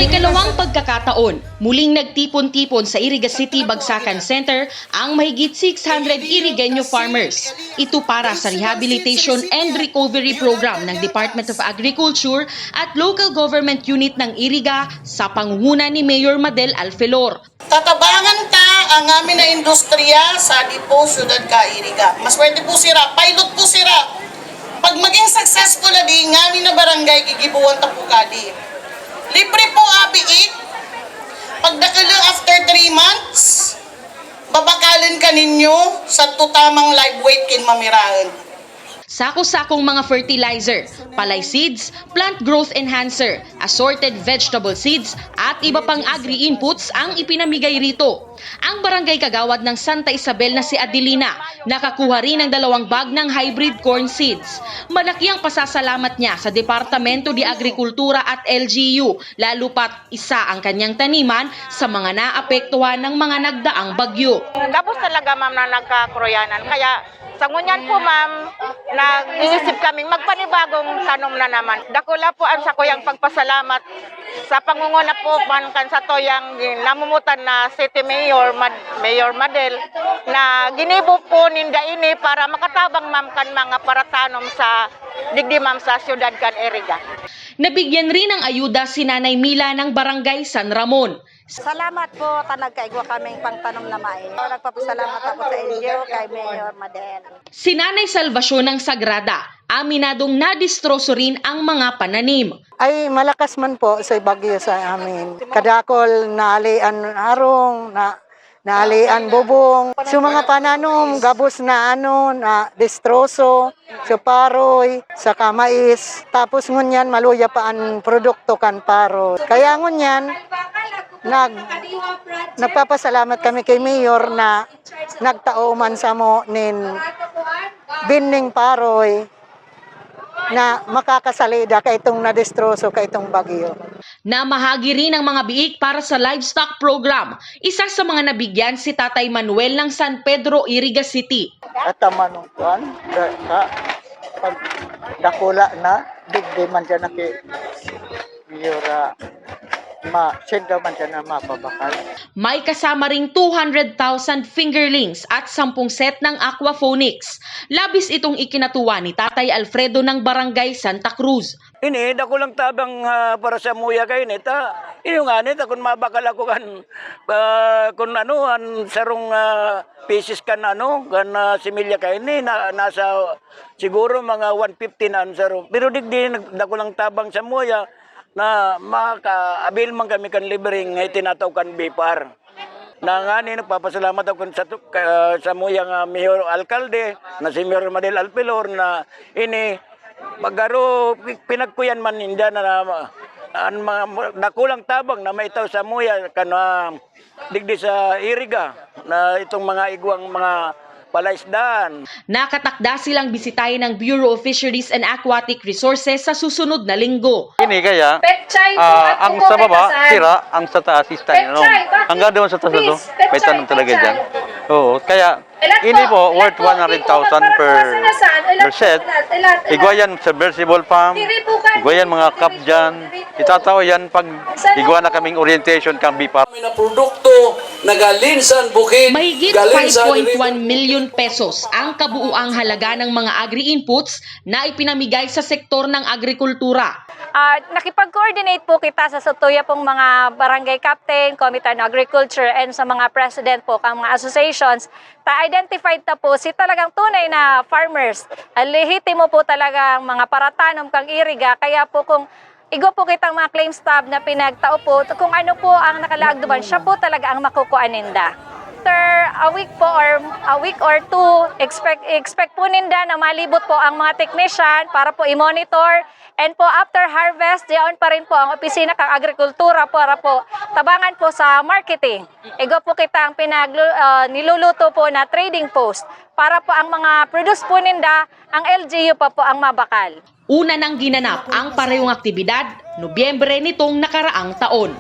ikalawang pagkakataon, muling nagtipon-tipon sa Iriga City Bagsakan Center ang mahigit 600 Irigenyo farmers. Ito para sa Rehabilitation and Recovery Program ng Department of Agriculture at Local Government Unit ng Iriga sa pangunguna ni Mayor Madel Alfelor. Tatabangan ta ang amin na industriya sa Dipo, Syudad ka, Iriga. Maswerte po sira, pilot po sira. Pag maging successful na di, ngamin na barangay, gigibuan ta po kadi. Libre po abiit. Pagdakalang after 3 months, babakalin ka ninyo sa tutamang live weight kin mamirahan. Sako-sakong mga fertilizer, palay seeds, plant growth enhancer, assorted vegetable seeds at iba pang agri-inputs ang ipinamigay rito. Ang barangay kagawad ng Santa Isabel na si Adelina, nakakuha rin ng 2 bag ng hybrid corn seeds. Malaki ang pasasalamat niya sa Departamento de Agrikultura at LGU, lalo pat isa ang kanyang taniman sa mga naapektuhan ng mga nagdaang bagyo. Tapos talaga ma'am na nagkakroyanan. Kaya sa ngunyan po ma'am, nag-iisip kaming magpanibagong tanom na naman. Dakula po ang sa kuyang pagpasalamat sa pangunguna po man kan sa toyang namumutan na City Mayor, Mayor Madel, na ginibo po ninda ini para makatabang ma'am kan mga paratanom sa digdi ma'am sa siyudad kan Iriga. Nabigyan rin ng ayuda si Nanay Mila ng Barangay San Ramon. Salamat po, nagkaigwa kaming pangtanom na mai. Nagpapasalamat ako sa inyo kay Mayor Madel. Si Nanay Salvacion ng Sagrada, aminadong nadistroso rin ang mga pananim. Ay malakas man po sa bagyo sa amin. Kadakol naalian arong, naalian bubong. So mga pananom, gabos na na destroso, sa paroy, sa kamais. Tapos ngunyan maluya pa ang produkto kan paroy. Kaya ngunyan, nagpapasalamat kami kay Mayor na nagtao man sa mo nin bining paroy na makakasalida kay itong nadestroso kay itong bagyo. Namahagi rin ang mga biik para sa livestock program. Isa sa mga nabigyan si Tatay Manuel ng San Pedro, Iriga City. At manong kuan, pag dakula na, digdi man dyan na kay Mayor senda man dyan na mapabakal. May kasama ring 200,000 fingerlings at 10 set ng aquaponics. Labis itong ikinatuwa ni Tatay Alfredo ng Barangay Santa Cruz. Ini, dako lang tabang para sa muya kayo nita. Iyo nga nita, kung mabakal ako kan, kung an sarong pieces kan similya kayo ni, nasa siguro mga 150 na saro. Pero digdi, dako lang tabang sa muya, na makaabil man kami kan libreng tinataw kan BIPAR. Na nga ni nagpapasalamat ako sa muyang Mayor Alcalde na si Mayor Madel Alfelor na ini magaro pinagkuyan man ninda na nakulang tabang na maitaw sa muya kan digdi sa Iriga na itong mga igwang mga palaisdaan. Nakatakda silang bisitahin ng Bureau of Fisheries and Aquatic Resources sa susunod na linggo. Ini kaya, ang sa baba, sira, ang sa taas is tayo. Hanggang doon sa taas ito, may tanong talaga dyan. Oo, kaya, ini po, worth 100,000 per set. Igwayan submersible pump, igwayan mga cup dyan. Itatawa yan pag igwa na kaming orientation kang BIPAR. Na produkto na galing sa bukid, Mahigit 5.1 million pesos ang kabuuang halaga ng mga agri-inputs na ipinamigay sa sektor ng agrikultura. Nakipag-coordinate po kita sa Sotoya pong mga barangay captain, Committee on Agriculture, and sa mga president po, kang mga associations, ta-identified ta po si talagang tunay na farmers. Lehitimo po talagang mga paratanom kang Iriga, kaya po kung igo po kitang mga claims tab na pinagtao po, kung ano po ang nakalaag doon, siya po talaga ang makukuha ninda. After a week or two, expect po ninda na malibot po ang mga technician para po i-monitor. And po after harvest, diyan pa rin po ang opisina kang agrikultura para po tabangan po sa marketing. Igo po kita ang niluluto po na trading post para po ang mga produce po ninda, ang LGU pa po ang mabakal. Una nang ginanap ang parehong aktibidad, Nobyembre nitong nakaraang taon.